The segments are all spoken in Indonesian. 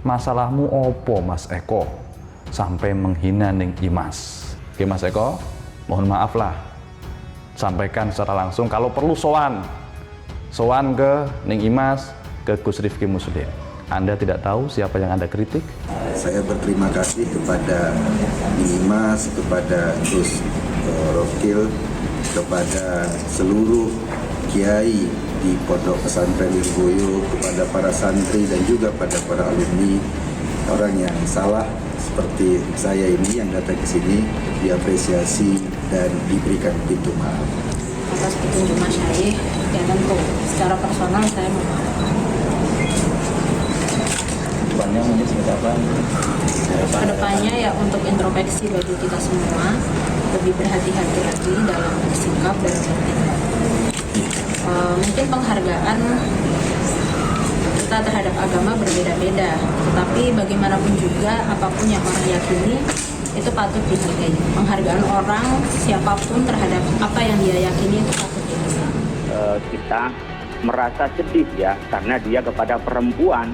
masalahmu opo Mas Eko sampai menghina ning Imas? Oke Mas Eko, mohon maaf lah, sampaikan secara langsung kalau perlu sowan ke ning Imas, ke Gus Rifki Muslim. Anda tidak tahu siapa yang Anda kritik? Saya berterima kasih kepada Imas, kepada Gus Rokil, kepada seluruh kiai di Pondok Pesantren Lirboyo, kepada para santri dan juga pada para alumni. Orang yang salah seperti saya ini yang datang ke sini diapresiasi dan diberikan pintu maaf. Atas petunjuk Mas Syarif, ya tentu secara personal saya memaafkan. Kedepannya ya untuk introspeksi bagi kita semua, lebih berhati-hati lagi dalam bersikap dan bertindak. Mungkin penghargaan kita terhadap agama berbeda-beda, tetapi bagaimanapun juga apapun yang orang yakini itu patut dihargai. Penghargaan orang siapapun terhadap apa yang dia yakini itu patut dihargai. Kita merasa sedih ya karena dia kepada perempuan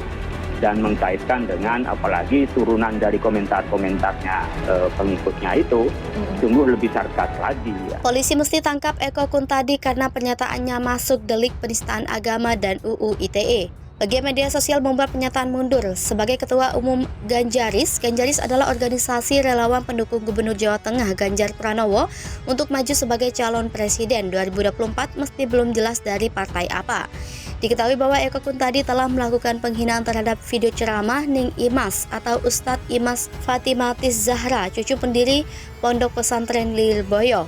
dan mengkaitkan dengan apalagi turunan dari komentar-komentarnya pengikutnya itu sungguh lebih sarkas lagi ya. Polisi mesti tangkap Eko Kuntadi karena pernyataannya masuk delik penistaan agama dan UU ITE. Bagi media sosial membuat pernyataan mundur sebagai Ketua Umum Ganjaris. Ganjaris adalah organisasi relawan pendukung Gubernur Jawa Tengah Ganjar Pranowo untuk maju sebagai calon presiden 2024 meski belum jelas dari partai apa. Diketahui bahwa Eko Kuntadi telah melakukan penghinaan terhadap video ceramah Ning Imas atau Ustadz Imas Fatimatis Zahra, cucu pendiri Pondok Pesantren Lirboyo.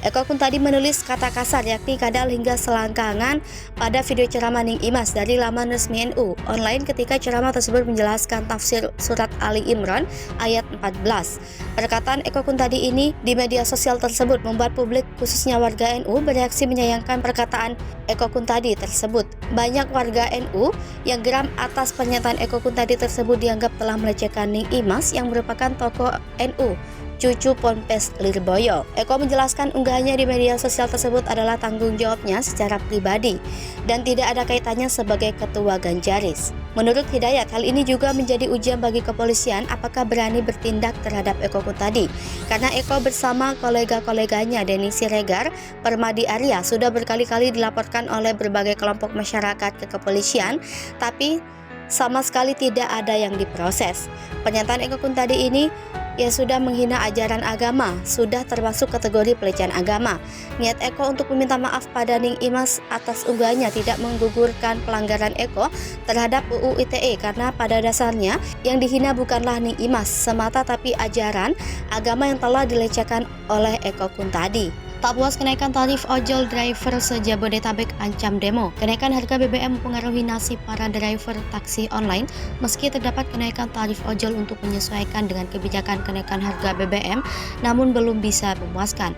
Eko Kuntadi menulis kata kasar yakni kadal hingga selangkangan pada video ceramah Ning Imas dari laman resmi NU online ketika ceramah tersebut menjelaskan tafsir surat Ali Imran ayat 14. Perkataan Eko Kuntadi ini di media sosial tersebut membuat publik khususnya warga NU bereaksi menyayangkan perkataan Eko Kuntadi tersebut. Banyak warga NU yang geram atas pernyataan Eko Kuntadi tersebut dianggap telah melecehkan Ning Imas yang merupakan tokoh NU, cucu Ponpes Lirboyo. Eko menjelaskan unggahannya di media sosial tersebut adalah tanggung jawabnya secara pribadi dan tidak ada kaitannya sebagai ketua Ganjaris. Menurut Hidayat, hal ini juga menjadi ujian bagi kepolisian apakah berani bertindak terhadap Eko Kuntadi. Karena Eko bersama kolega-koleganya Denny Siregar, Permadi Arya sudah berkali-kali dilaporkan oleh berbagai kelompok masyarakat ke kepolisian, tapi sama sekali tidak ada yang diproses. Pernyataan Eko Kuntadi ini ia sudah menghina ajaran agama, sudah termasuk kategori pelecehan agama. Niat Eko untuk meminta maaf pada Ning Imas atas unggahannya tidak menggugurkan pelanggaran Eko terhadap UU ITE karena pada dasarnya yang dihina bukanlah Ning Imas semata tapi ajaran agama yang telah dilecehkan oleh Eko Kuntadi. Tak puas kenaikan tarif ojol driver se-Jabodetabek ancam demo. Kenaikan harga BBM mempengaruhi nasib para driver taksi online meski terdapat kenaikan tarif ojol untuk menyesuaikan dengan kebijakan kenaikan harga BBM namun belum bisa memuaskan.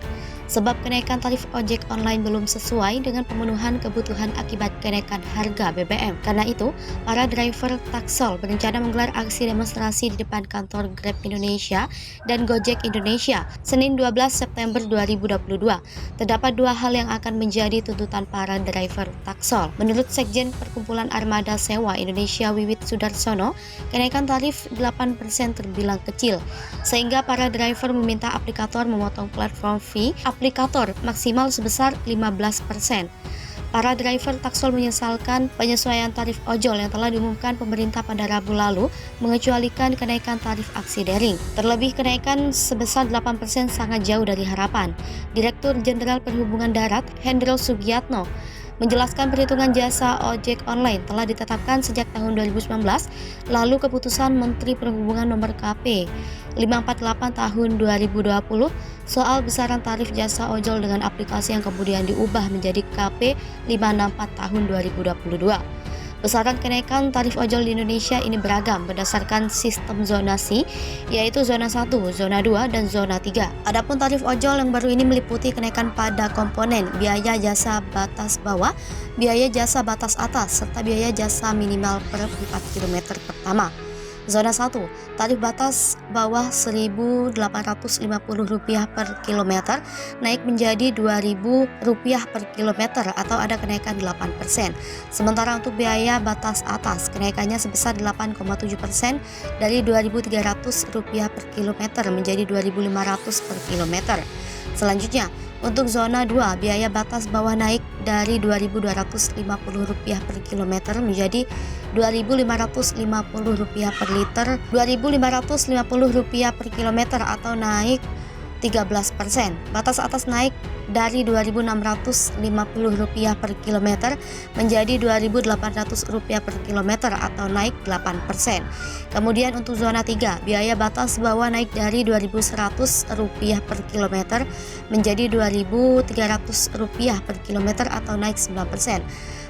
Sebab kenaikan tarif ojek online belum sesuai dengan pemenuhan kebutuhan akibat kenaikan harga BBM. Karena itu, para driver taksol berencana menggelar aksi demonstrasi di depan kantor Grab Indonesia dan Gojek Indonesia Senin 12 September 2022. Terdapat dua hal yang akan menjadi tuntutan para driver taksol. Menurut Sekjen Perkumpulan Armada Sewa Indonesia Wiwit Sudarsono, kenaikan tarif 8% terbilang kecil, sehingga para driver meminta aplikator memotong platform fee aplikator maksimal sebesar 15%. Para driver taksol menyesalkan penyesuaian tarif ojol yang telah diumumkan pemerintah pada Rabu lalu mengecualikan kenaikan tarif aksi daring. Terlebih kenaikan sebesar 8% sangat jauh dari harapan. Direktur Jenderal Perhubungan Darat Hendro Sugiatno menjelaskan perhitungan jasa ojek online telah ditetapkan sejak tahun 2019, lalu keputusan Menteri Perhubungan Nomor KP 548 tahun 2020 soal besaran tarif jasa ojol dengan aplikasi yang kemudian diubah menjadi KP 564 tahun 2022. Besaran kenaikan tarif ojol di Indonesia ini beragam berdasarkan sistem zonasi, yaitu zona 1, zona 2, dan zona 3. Adapun tarif ojol yang baru ini meliputi kenaikan pada komponen biaya jasa batas bawah, biaya jasa batas atas, serta biaya jasa minimal per 4 km pertama. Zona 1, tarif batas bawah Rp1.850 per kilometer naik menjadi Rp2.000 per kilometer atau ada kenaikan 8%. Sementara untuk biaya batas atas, kenaikannya sebesar 8,7% dari Rp2.300 per kilometer menjadi Rp2.500 per kilometer. Selanjutnya, untuk zona 2, biaya batas bawah naik dari Rp2.250 per kilometer menjadi Rp2.550 per liter, Rp2.550 per kilometer atau naik 13%. Batas atas naik dari Rp2.650 per kilometer menjadi Rp2.800 per kilometer atau naik 8%. Kemudian untuk zona 3, biaya batas bawah naik dari Rp2.100 per kilometer menjadi Rp2.300 per kilometer atau naik 9%.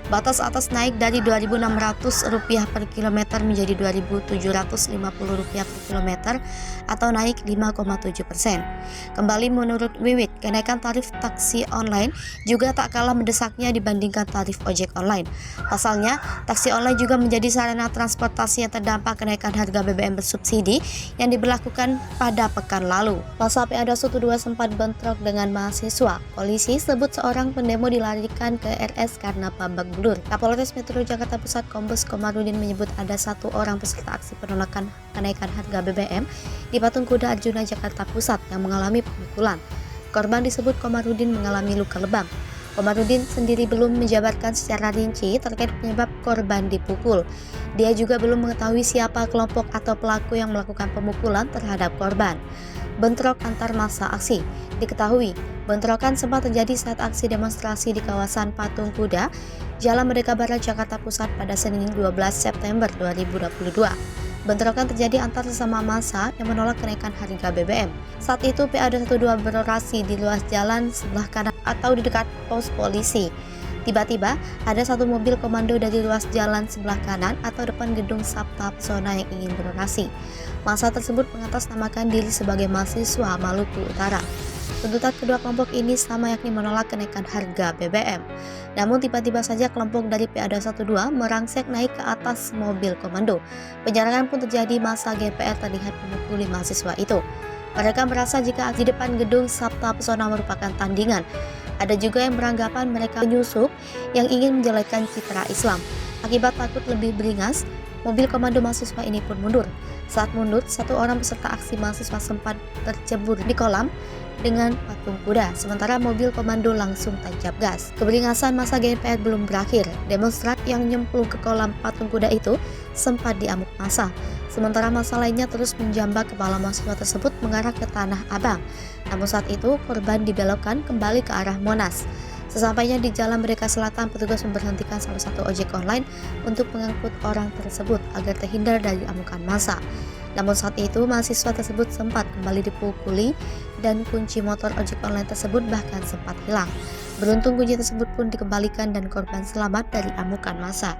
Batas atas naik dari Rp2.600 per kilometer menjadi Rp2.750 per kilometer atau naik 5,7%. Kembali menurut Wiwit, kenaikan tarif taksi online juga tak kalah mendesaknya dibandingkan tarif ojek online. Pasalnya, taksi online juga menjadi sarana transportasi yang terdampak kenaikan harga BBM bersubsidi yang diberlakukan pada pekan lalu. Masa PA 212 sempat bentrok dengan mahasiswa. Polisi sebut seorang pendemo dilarikan ke RS karena babak belur. Kapolres Metro Jakarta Pusat Kombes Komarudin menyebut ada 1 orang peserta aksi penolakan kenaikan harga BBM di Patung Kuda Arjuna Jakarta Pusat yang mengalami pemukulan. Korban disebut Komarudin mengalami luka lebam. Komarudin sendiri belum menjabarkan secara rinci terkait penyebab korban dipukul. Dia juga belum mengetahui siapa kelompok atau pelaku yang melakukan pemukulan terhadap korban. Bentrok antar massa aksi. Diketahui, bentrokan sempat terjadi saat aksi demonstrasi di kawasan Patung Kuda, Jalan Merdeka Barat, Jakarta Pusat pada Senin 12 September 2022. Bentrokan terjadi antar sesama massa yang menolak kenaikan harga BBM. Saat itu PA 212 berorasi di ruas jalan sebelah kanan atau di dekat pos polisi. Tiba-tiba ada satu mobil komando dari ruas jalan sebelah kanan atau depan gedung Sabta Pesona yang ingin berorasi. Massa tersebut mengatasnamakan diri sebagai mahasiswa Maluku Utara. Tuntutan kedua kelompok ini sama, yakni menolak kenaikan harga BBM. Namun tiba-tiba saja kelompok dari PA 212 merangsek naik ke atas mobil komando. Penyerangan pun terjadi, massa GPR terlihat memukuli mahasiswa itu. Mereka merasa jika aksi depan gedung Sabta Pesona merupakan tandingan. Ada juga yang beranggapan mereka penyusup yang ingin menjelekkan citra Islam. Akibat takut lebih beringas, mobil komando mahasiswa ini pun mundur. Saat mundur, 1 orang peserta aksi mahasiswa sempat tercebur di kolam dengan patung kuda, sementara mobil komando langsung tancap gas. Keberingasan massa GPR belum berakhir. Demonstran yang nyemplung ke kolam patung kuda itu sempat diamuk massa. Sementara massa lainnya terus menjambak kepala mahasiswa tersebut mengarah ke Tanah Abang. Namun saat itu korban dibelokkan kembali ke arah Monas. Sesampainya di Jalan Merdeka Selatan, petugas memberhentikan salah satu ojek online untuk mengangkut orang tersebut agar terhindar dari amukan massa. Namun saat itu mahasiswa tersebut sempat kembali dipukuli dan kunci motor ojek online tersebut bahkan sempat hilang. Beruntung kunci tersebut pun dikembalikan dan korban selamat dari amukan massa.